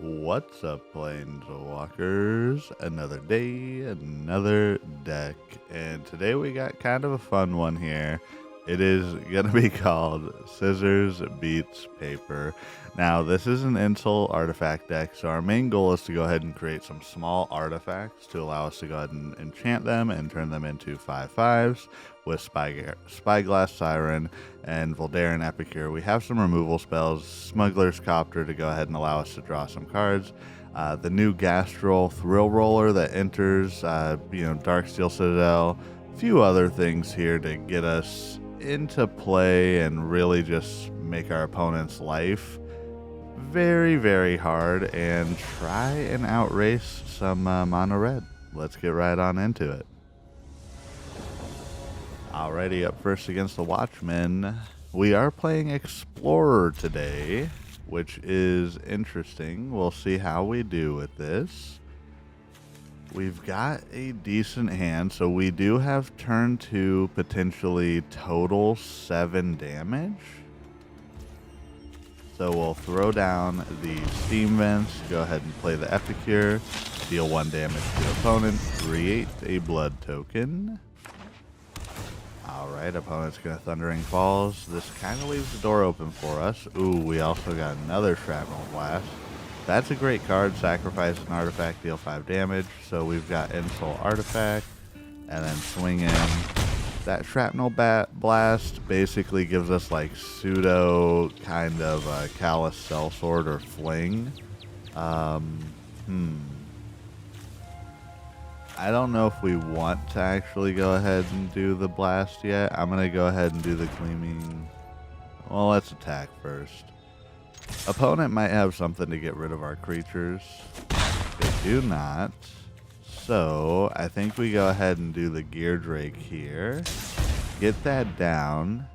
What's up, Planeswalkers? Another day, another deck, and today we got kind of a fun one here. It is going to be called Scissors Beats Paper. Now, this is an Ensoul Artifact deck, so our main goal is to go ahead and create some small artifacts to allow us to go ahead and enchant them and turn them into 5/5s with Spyglass Siren and Voldaren Epicure. We have some removal spells, Smuggler's Copter to go ahead and allow us to draw some cards. The new Gastal Thrillroller that enters, Darksteel Citadel, a few other things here to get us into play and really just make our opponent's life very, very hard and try and outrace some mono red. Let's get right on into it. Alrighty, up first against the Watchmen, we are playing Explorer today, which is interesting. We'll see how we do with this. We've got a decent hand, so we do have turn 2, potentially total 7 damage. So we'll throw down the Steam Vents, go ahead and play the Epicure, deal 1 damage to opponent, create a blood token. Alright, opponent's going to Thundering Falls. This kind of leaves the door open for us. Ooh, we also got another Shrapnel Blast. That's a great card. Sacrifice an artifact, deal 5 damage. So we've got Ensoul Artifact, and then swing in. That Shrapnel Blast basically gives us like pseudo kind of Callous Sellsword or Fling. I don't know if we want to actually go ahead and do the blast yet. I'm going to go ahead and do the Gleaming. Well, let's attack first. Opponent might have something to get rid of our creatures. They do not. So I think we go ahead and do the Geardrake here. Get that down.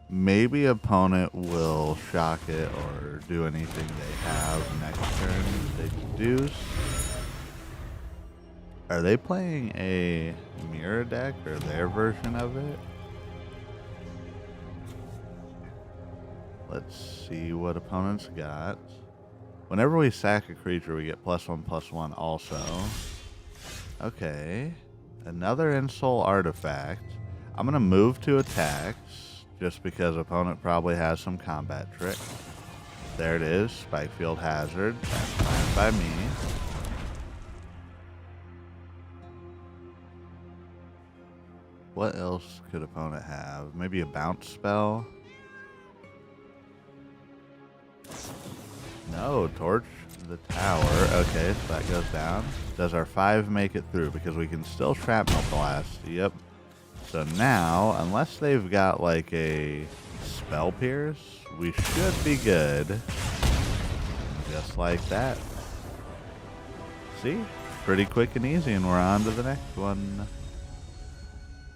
Maybe opponent will shock it or do anything they have next turn. They do. Are they playing a mirror deck or their version of it? Let's see what opponents got. Whenever we sack a creature, we get +1/+1 also. Okay. Another Ensoul Artifact. I'm going to move to attacks just because opponent probably has some combat trick. There it is. Spikefield Hazard. That's fine by me. What else could opponent have? Maybe a bounce spell? No, torch the tower. Okay, so that goes down. Does our 5 make it through? Because we can still Shrapnel Blast. Yep. So now, unless they've got like a Spell Pierce, we should be good. Just like that. See? Pretty quick and easy, and we're on to the next one.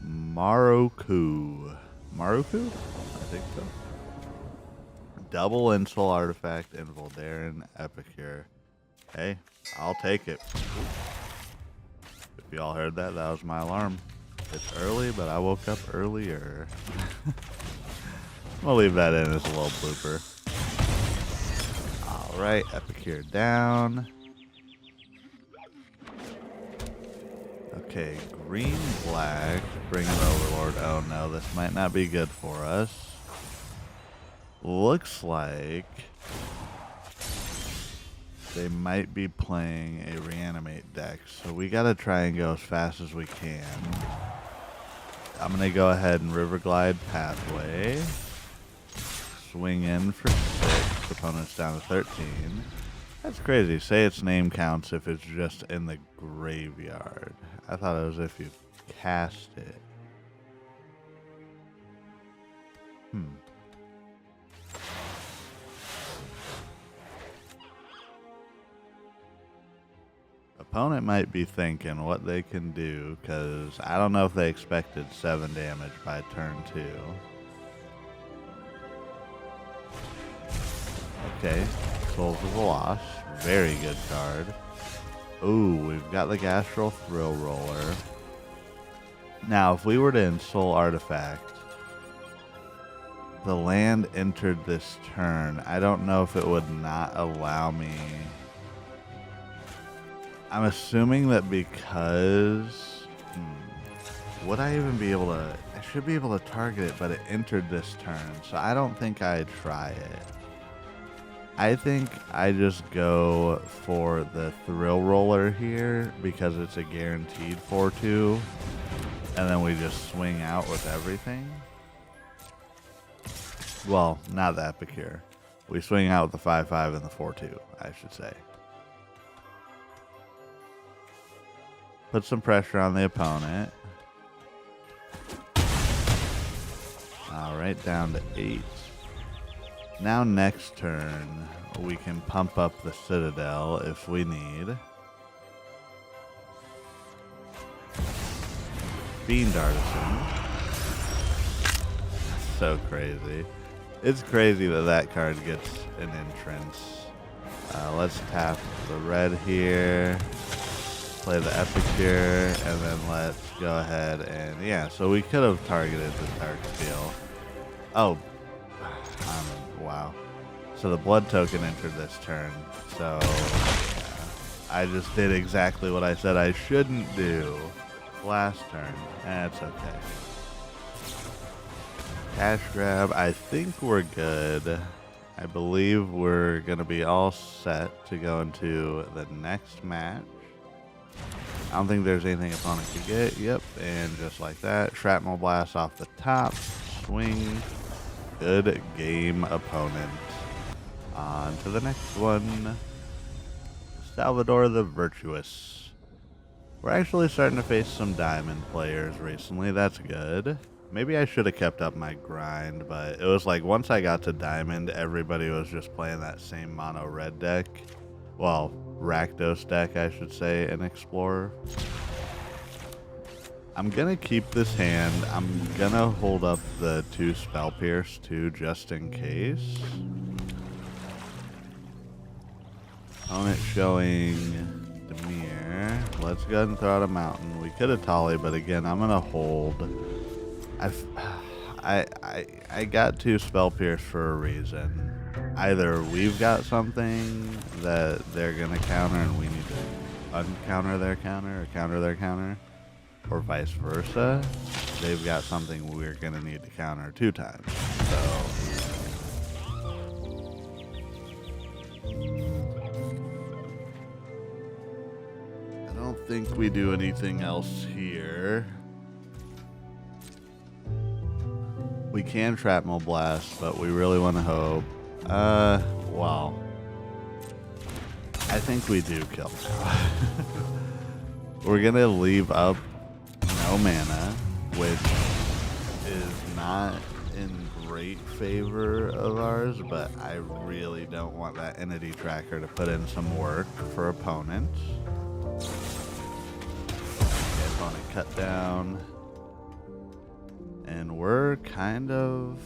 Maruku. Maruku? I think so. Double Ensoul Artifact and Voldaren Epicure. Hey, I'll take it. If y'all heard that, that was my alarm. It's early, but I woke up earlier. We'll leave that in as a little blooper. Alright, Epicure down. Okay, green, black, bring an Overlord. Oh no, this might not be good for us. Looks like they might be playing a Reanimate deck, so we gotta try and go as fast as we can. I'm gonna go ahead and Riverglide Pathway. Swing in for 6. Opponent's down to 13. That's crazy. Say its name counts if it's just in the graveyard. I thought it was if you cast it. Opponent might be thinking what they can do, because I don't know if they expected 7 damage by turn 2. Okay, Souls of the Lost. Very good card. Ooh, we've got the Gastal Thrillroller. Now, if we were to Ensoul Artifact, the land entered this turn. I don't know if it would not allow me I'm assuming that because... would I even be able to... I should be able to target it, but it entered this turn, so I don't think I'd try it. I think I just go for the Thrillroller here because it's a guaranteed 4-2, and then we just swing out with everything. Well, not the Epicure. We swing out with the 5-5 and the 4-2, I should say. Put some pressure on the opponent. Alright, down to 8. Now next turn, we can pump up the Citadel if we need. Fiend Artisan. So crazy. It's crazy that that card gets an entrance. Let's tap the red here. Play the Epicure, and then let's go ahead and... Yeah, so we could have targeted the Darksteel. Oh. Wow. So the blood token entered this turn. So I just did exactly what I said I shouldn't do last turn. That's okay. Cash grab. I think we're good. I believe we're going to be all set to go into the next match. I don't think there's anything opponent could get. Yep. And just like that, Shrapnel Blast off the top. Swing. Good game, opponent. On to the next one. Salvador the Virtuous. We're actually starting to face some diamond players recently. That's good. Maybe I should have kept up my grind, but it was like once I got to diamond, everybody was just playing that same mono red deck. Well, Rakdos deck, I should say, in Explorer. I'm gonna keep this hand. I'm gonna hold up the 2 Spell Pierce too, just in case. Opponent showing Demir. Let's go ahead and throw out a mountain. We could have Tali, but again, I'm gonna hold. I got 2 Spell Pierce for a reason. Either we've got something that they're gonna counter and we need to uncounter their counter or counter their counter, or vice versa. They've got something we're gonna need to counter 2 times. So I don't think we do anything else here. We can Shrapnel Blast, but we really want to hope. Well, I think we do kill now. We're gonna leave up no mana, which is not in great favor of ours, but I really don't want that entity tracker to put in some work for opponents. Okay, opponent cut down. And we're kind of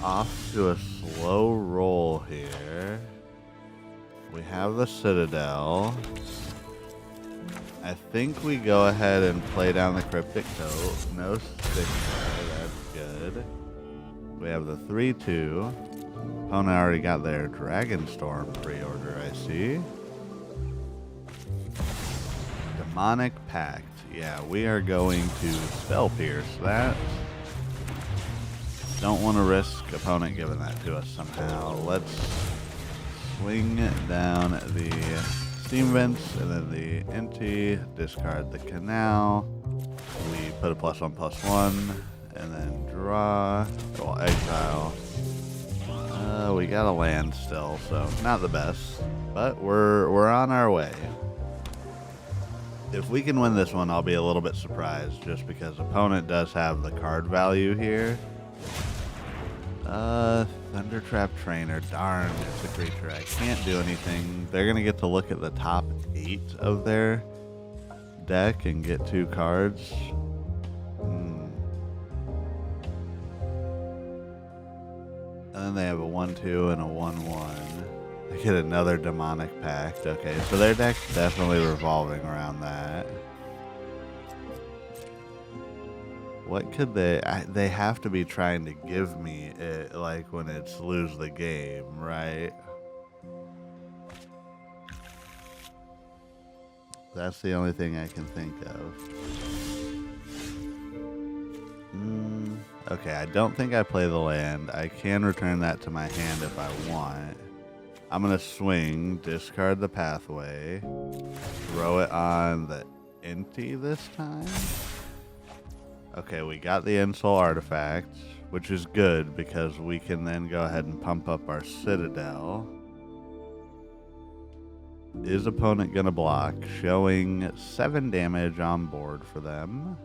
off to a slow roll here. We have the Citadel. I think we go ahead and play down the Cryptic Coat. No stick there, that's good. We have the 3-2. Opponent already got their Dragonstorm pre-order, I see. Demonic Pact. Yeah, we are going to Spell Pierce that. Don't want to risk opponent giving that to us somehow. Let's swing down the Steam Vents and then the Inti, discard the Canal. We put a +1/+1 and then draw. Well, exile. We got a land still, so not the best, but we're on our way. If we can win this one, I'll be a little bit surprised, just because opponent does have the card value here. Thundertrap Trainer. Darn, it's a creature. I can't do anything. They're going to get to look at the top 8 of their deck and get 2 cards. And then they have a 1-2 and a 1-1. They get another Demonic Pact. Okay, so their deck's definitely revolving around that. What could they have to be trying to give me it, like when it's lose the game, right? That's the only thing I can think of. Okay, I don't think I play the land. I can return that to my hand if I want. I'm going to swing, discard the pathway, throw it on the Inti this time. Okay, we got the Ensoul Artifact, which is good because we can then go ahead and pump up our Citadel. Is opponent going to block? Showing 7 damage on board for them.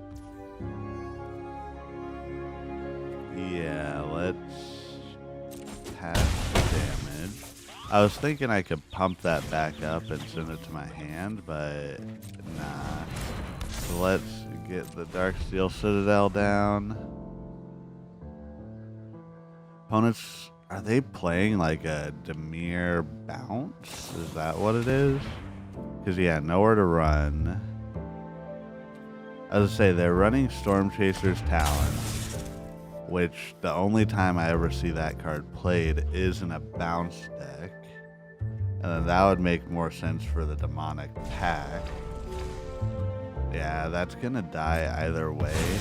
Yeah, let's pass the damage. I was thinking I could pump that back up and send it to my hand, but nah. So let's get the Darksteel Citadel down. Opponents, are they playing like a Dimir bounce? Is that what it is? Because, yeah, nowhere to run. As I say, they're running Storm Chaser's Talons, which the only time I ever see that card played is in a bounce deck. And then that would make more sense for the Demonic Pact. Yeah, that's gonna die either way.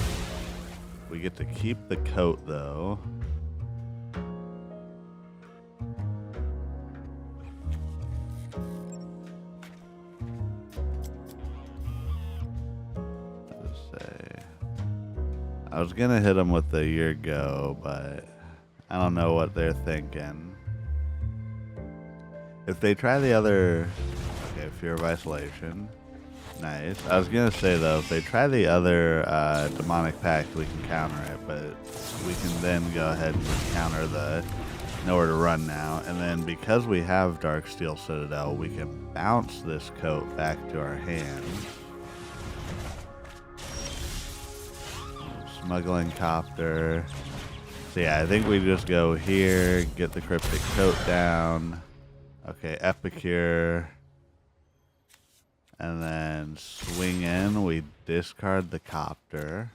We get to keep the coat though. I was gonna hit them with the Year Go, but I don't know what they're thinking. If they try the other, okay, Fear of Isolation, nice. I was gonna say though, if they try the other Demonic Pact, we can counter it, but we can then go ahead and just counter the Nowhere to Run now, and then because we have Darksteel Citadel, we can bounce this coat back to our hand. Smuggling Copter. So yeah, I think we just go here, get the Cryptic Coat down. Okay, Epicure. And then swing in, we discard the Copter.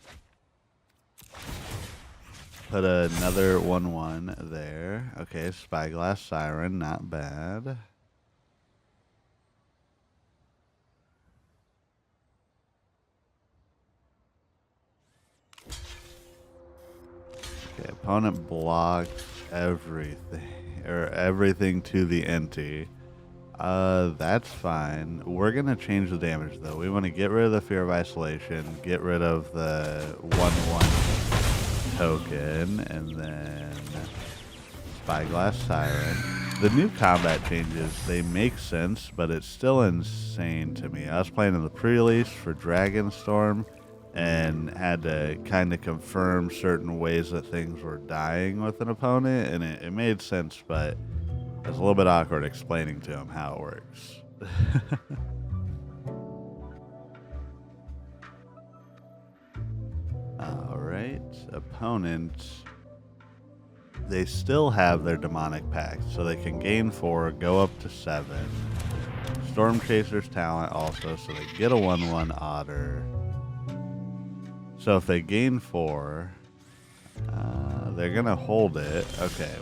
Put another 1/1 there. Okay, Spyglass Siren, not bad. Okay, opponent blocks everything to the Inti. That's fine. We're gonna change the damage though. We want to get rid of the Fear of Isolation, get rid of the 1/1 token, and then Spyglass Siren. The new combat changes, they make sense, but it's still insane to me. I was playing in the pre-release for Dragonstorm and had to kind of confirm certain ways that things were dying with an opponent, and it made sense, but it's a little bit awkward explaining to him how it works. Alright, opponent, they still have their Demonic Pact, so they can gain 4, go up to 7. Storm Chaser's Talent also, so they get a 1/1 Otter. So if they gain 4, they're going to hold it. Okay,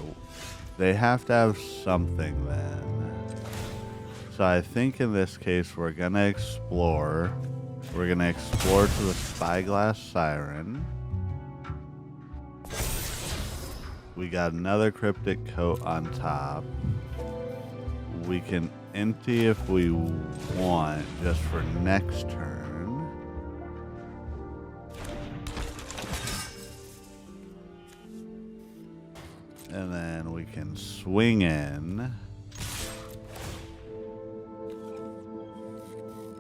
they have to have something then. So I think in this case we're going to explore. We're going to explore to the Spyglass Siren. We got another Cryptic Coat on top. We can Inti if we want, just for next turn. And then we can swing in.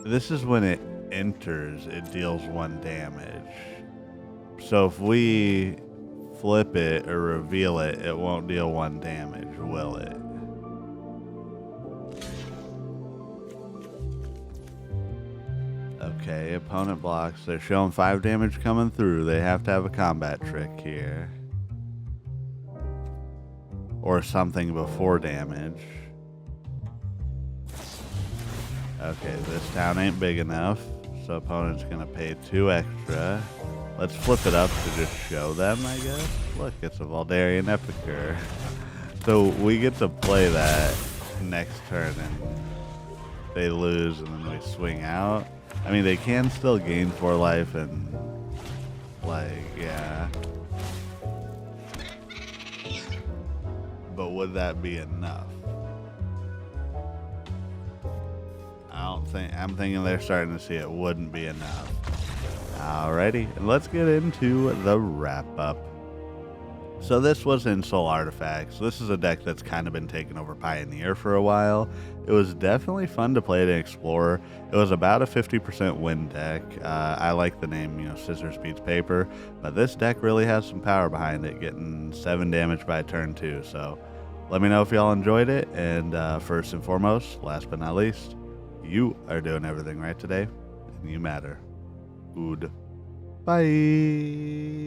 This is when it enters, it deals 1 damage. So if we flip it or reveal it, it won't deal 1 damage, will it? Okay, opponent blocks. They're showing 5 damage coming through. They have to have a combat trick here. Or something before damage. Okay, this town ain't big enough, so opponent's gonna pay 2 extra. Let's flip it up to just show them, I guess. Look, it's a Voldaren Epicure. So we get to play that next turn, and they lose and then we swing out. I mean, they can still gain 4 life and, like, yeah. But would that be enough? I'm thinking they're starting to see it wouldn't be enough. Alrighty, and let's get into the wrap-up. So this was Ensoul Artifact. So this is a deck that's kind of been taken over Pioneer for a while. It was definitely fun to play to Explorer. It was about a 50% win deck. I like the name, you know, Scissors Beats Paper, but this deck really has some power behind it, getting 7 damage by turn 2. So let me know if y'all enjoyed it, and first and foremost, last but not least, you are doing everything right today, and you matter. Good. Bye.